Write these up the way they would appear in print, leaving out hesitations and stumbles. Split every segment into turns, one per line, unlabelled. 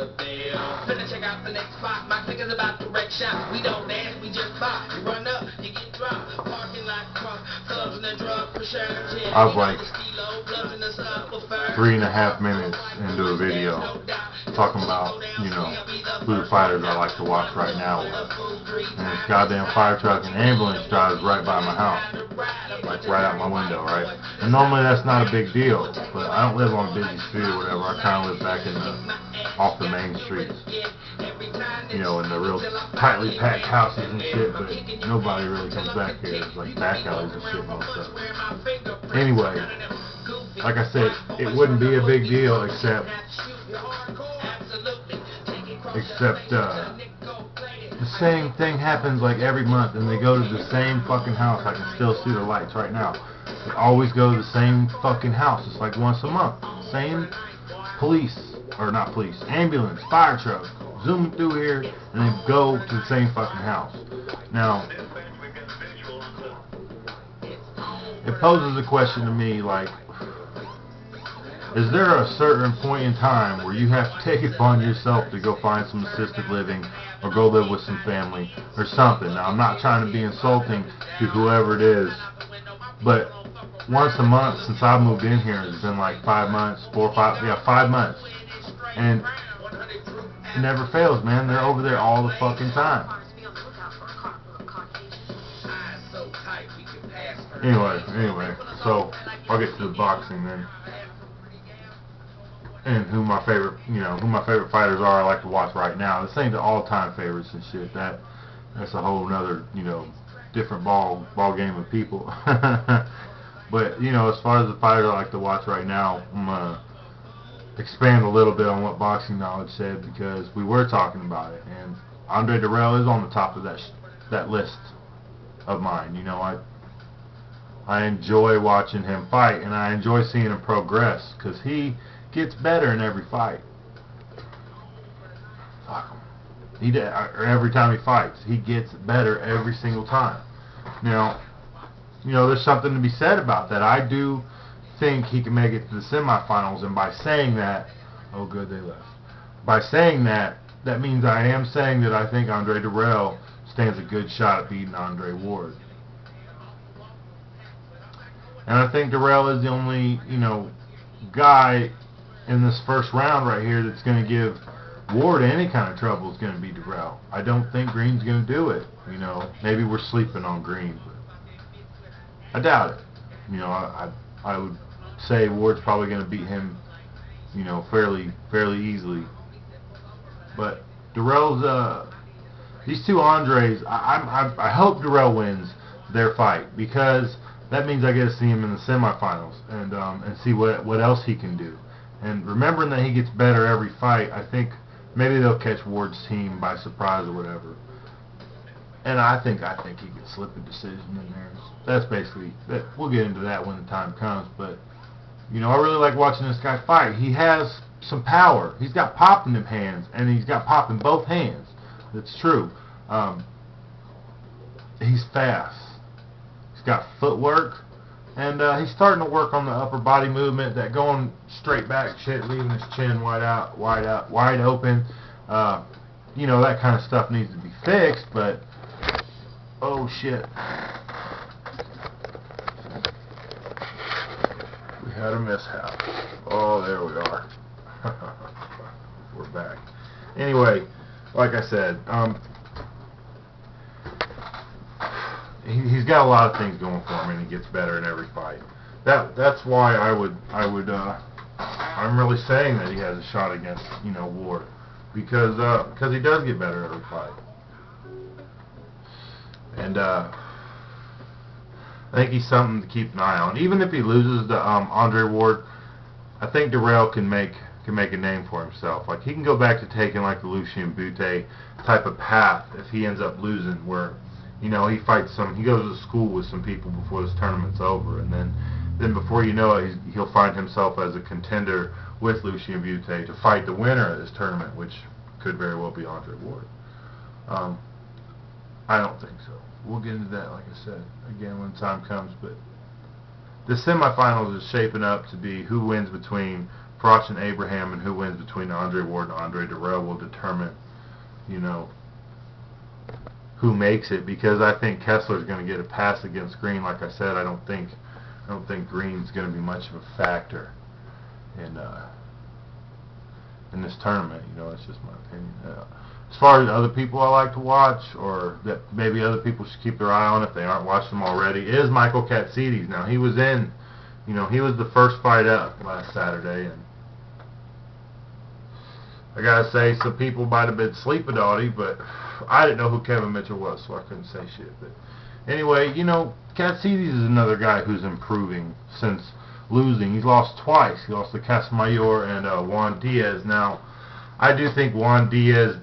the bill. Finna check out the next spot. My click is about to wreck shop. We don't dance, we just buy. You run up, you get dropped. Parking lot crunk, clubs and the drug for sure.
I was like 3.5 minutes into a video talking about, you know, who the fighters I like to watch right now. And this goddamn fire truck and ambulance drives right by my house, like right out my window, right? And normally that's not a big deal, but I don't live on a busy street or whatever. I kind of live back in off the main streets, you know, in the real tightly packed houses and shit, but nobody really comes back here. It's like back alleys and shit and all stuff. Anyway, like I said, it wouldn't be a big deal except the same thing happens like every month, and they go to the same fucking house. I can still see the lights right now. They always go to the same fucking house. It's like once a month. Same police, or not police, ambulance, fire truck, zoom through here, and they go to the same fucking house. Now, it poses a question to me, like, is there a certain point in time where you have to take it upon yourself to go find some assisted living or go live with some family or something? Now, I'm not trying to be insulting to whoever it is, but once a month since I moved in here, it's been like 5 months, 5 months, and it never fails, man. They're over there all the fucking time. Anyway, so I'll get to the boxing then. And who my favorite fighters are I like to watch right now. This ain't the all-time favorites and shit. That's a whole nother, you know, different ball game of people. But, you know, as far as the fighters I like to watch right now, I'm gonna expand a little bit on what Boxing Knowledge said, because we were talking about it, and Andre Dirrel is on the top of that list of mine. You know, I enjoy watching him fight, and I enjoy seeing him progress, because he gets better in every fight. Fuck him. Every time he fights, he gets better every single time. Now, you know, there's something to be said about that. I do think he can make it to the semifinals, and by saying that, oh good, they left. By saying that, that means I am saying that I think Andre Dirrel stands a good shot at beating Andre Ward. And I think Dirrel is the only, you know, guy in this first round right here that's going to give Ward any kind of trouble is going to be Dirrel. I don't think Green's going to do it. You know, maybe we're sleeping on Green, but I doubt it. You know, I would say Ward's probably going to beat him, you know, fairly easily. But Dirrel's these two Andres, I hope Dirrel wins their fight, because that means I get to see him in the semifinals and see what else he can do. And remembering that he gets better every fight, I think maybe they'll catch Ward's team by surprise or whatever. And I think he could slip a decision in there. That's basically that. We'll get into that when the time comes. But you know, I really like watching this guy fight. He has some power. He's got pop in them hands, and he's got pop in both hands. That's true. He's fast. He's got footwork. And he's starting to work on the upper body movement, that going straight back shit, leaving his chin wide open. You know, that kind of stuff needs to be fixed, but oh shit. We had a mishap. Oh, there we are. We're back. Anyway, like I said, he's got a lot of things going for him, and he gets better in every fight. That's why I'm really saying that he has a shot against, you know, Ward, because he does get better every fight. And I think he's something to keep an eye on. Even if he loses to Andre Ward, I think Dirrel can make a name for himself. Like, he can go back to taking like the Lucien Butte type of path if he ends up losing, where, you know, he goes to school with some people before this tournament's over, and then before you know it, he'll find himself as a contender with Lucien Butte to fight the winner of this tournament, which could very well be Andre Ward. I don't think so. We'll get into that, like I said, again when time comes. But the semifinals is shaping up to be who wins between Crotch and Abraham, and who wins between Andre Ward and Andre Dirrel will determine, you know, who makes it, because I think Kessler's going to get a pass against Green. Like I said, I don't think Green's going to be much of a factor in this tournament. You know, it's just my opinion. As far as other people I like to watch, or that maybe other people should keep their eye on if they aren't watching them already, is Michael Katsidis. Now, he was in, you know, he was the first fight up last Saturday, and I gotta say, some people might have been sleeping on him, but I didn't know who Kevin Mitchell was, so I couldn't say shit. But anyway, you know, Katsidis is another guy who's improving since losing. He's lost twice. He lost to Casamayor and Juan Diaz. Now, I do think Juan Diaz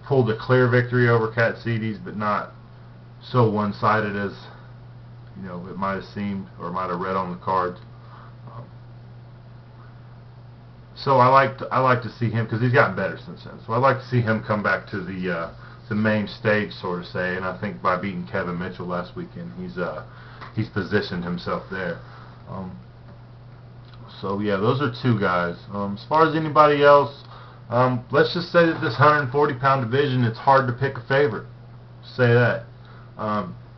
pulled a clear victory over Katsidis, but not so one-sided as, you know, it might have seemed or might have read on the cards. So I like to see him, because he's gotten better since then. So I'd like to see him come back to the main stage, sort of say. And I think by beating Kevin Mitchell last weekend, he's positioned himself there. So yeah, those are two guys. As far as anybody else, let's just say that this 140-pound division, it's hard to pick a favorite. Say that.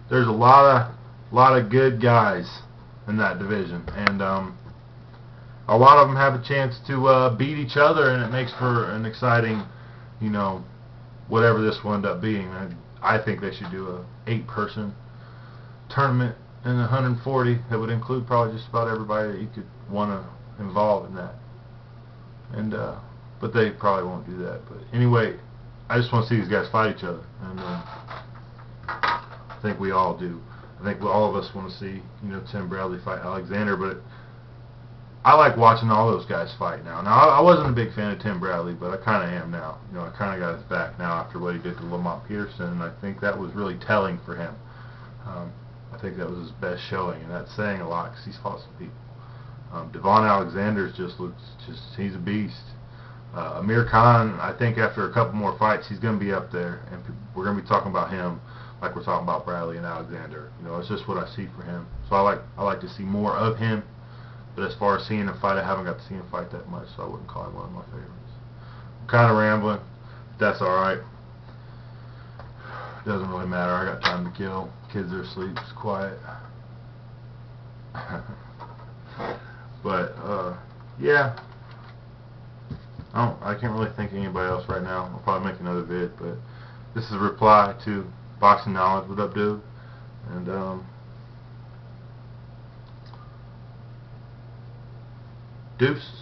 There's a lot of good guys in that division, and a lot of them have a chance to beat each other, and it makes for an exciting, you know, whatever this will end up being. I think they should do a 8-person tournament in the 140 that would include probably just about everybody that you could want to involve in that. And but they probably won't do that. But anyway, I just want to see these guys fight each other, and I think we all do. I think all of us want to see, you know, Tim Bradley fight Alexander, but I like watching all those guys fight now. Now, I wasn't a big fan of Tim Bradley, but I kind of am now. You know, I kind of got his back now after what he did to Lamont Peterson, and I think that was really telling for him. I think that was his best showing, and that's saying a lot, because he's fought some people. Devon Alexander's he's a beast. Amir Khan, I think after a couple more fights, he's going to be up there, and we're going to be talking about him like we're talking about Bradley and Alexander. You know, it's just what I see for him. So I like to see more of him. But as far as seeing him fight, I haven't got to see him fight that much, so I wouldn't call him one of my favorites. I'm kind of rambling. That's alright. Doesn't really matter. I got time to kill. Kids are asleep. It's quiet. But, yeah. I can't really think of anybody else right now. I'll probably make another vid, but this is a reply to Boxing Knowledge. What up, dude? And, deuce.